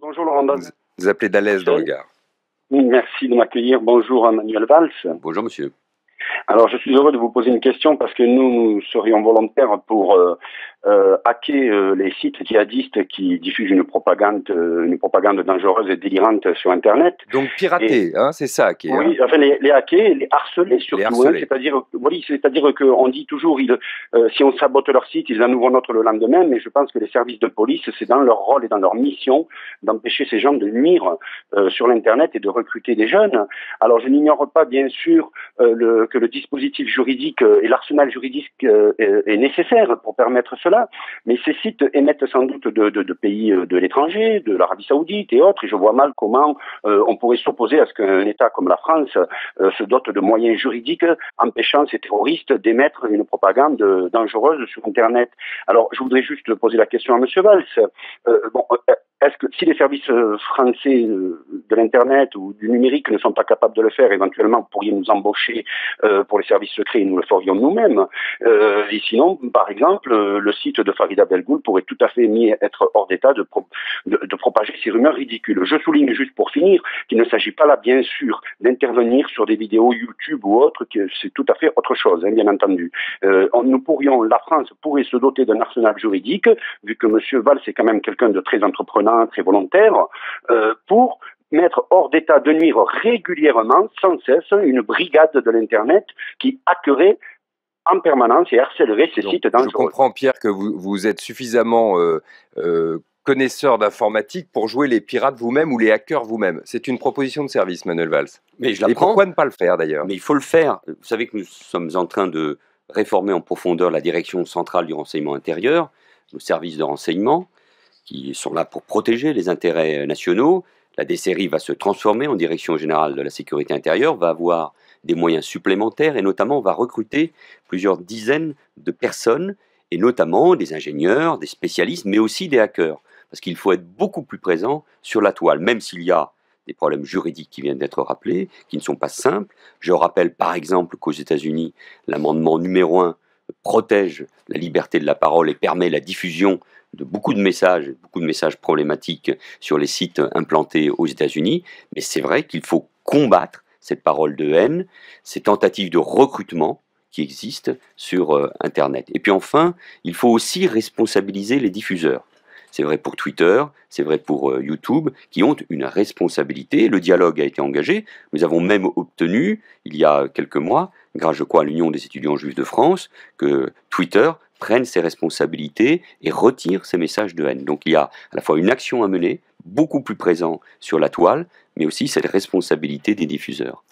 Bonjour Laurent Vous, vous appelez d'Alès de Regard. Merci de m'accueillir. Bonjour Manuel Valls. Bonjour monsieur. Alors je suis heureux de vous poser une question parce que nous serions volontaires pour hacker les sites djihadistes qui diffusent une propagande dangereuse et délirante sur Internet. Donc pirater, hein, c'est ça qui est. Oui, enfin les hacker, les harceler surtout. C'est-à-dire qu'on dit toujours, si on sabote leur site, ils en ouvrent un autre le lendemain. Mais je pense que les services de police, c'est dans leur rôle et dans leur mission d'empêcher ces gens de nuire sur l'Internet et de recruter des jeunes. Alors je n'ignore pas bien sûr que le dispositif juridique et l'arsenal juridique est nécessaire pour permettre cela, mais ces sites émettent sans doute de pays de l'étranger, de l'Arabie Saoudite et autres, et je vois mal comment on pourrait s'opposer à ce qu'un État comme la France se dote de moyens juridiques empêchant ces terroristes d'émettre une propagande dangereuse sur Internet. Alors, je voudrais juste poser la question à M. Valls. Est-ce que si les services français de l'Internet ou du numérique ne sont pas capables de le faire, éventuellement vous pourriez nous embaucher pour les services secrets et nous le ferions nous-mêmes. Et sinon, par exemple, le site de Farida Belgoul pourrait tout à fait être hors d'état de propager ces rumeurs ridicules. Je souligne juste pour finir qu'il ne s'agit pas là, bien sûr, d'intervenir sur des vidéos YouTube ou autres, que c'est tout à fait autre chose, hein, bien entendu. La France pourrait se doter d'un arsenal juridique, vu que M. Valls est quand même quelqu'un de très entreprenant, très volontaire, pour mettre hors d'état de nuire régulièrement, sans cesse, une brigade de l'Internet qui hackerait en permanence et harcèlerait ces sites dangereux. Je comprends, Pierre, que vous êtes suffisamment connaisseur d'informatique pour jouer les pirates vous-même ou les hackers vous-même. C'est une proposition de service, Manuel Valls. Mais je la prends. Pourquoi ne pas le faire, d'ailleurs? Mais il faut le faire. Vous savez que nous sommes en train de réformer en profondeur la direction centrale du renseignement intérieur, nos services de renseignement, qui sont là pour protéger les intérêts nationaux. La DCRI va se transformer en direction générale de la sécurité intérieure, va avoir des moyens supplémentaires et notamment va recruter plusieurs dizaines de personnes et notamment des ingénieurs, des spécialistes, mais aussi des hackers. Parce qu'il faut être beaucoup plus présent sur la toile, même s'il y a des problèmes juridiques qui viennent d'être rappelés, qui ne sont pas simples. Je rappelle par exemple qu'aux États-Unis, l'amendement numéro 1 protège la liberté de la parole et permet la diffusion de beaucoup de messages problématiques sur les sites implantés aux États-Unis. Mais c'est vrai qu'il faut combattre cette parole de haine, ces tentatives de recrutement qui existent sur Internet. Et puis enfin, il faut aussi responsabiliser les diffuseurs. C'est vrai pour Twitter, c'est vrai pour YouTube, qui ont une responsabilité. Le dialogue a été engagé. Nous avons même obtenu, il y a quelques mois, grâce, je crois, à l'Union des étudiants juifs de France, que Twitter prenne ses responsabilités et retire ces messages de haine. Donc il y a à la fois une action à mener, beaucoup plus présent sur la toile, mais aussi cette responsabilité des diffuseurs.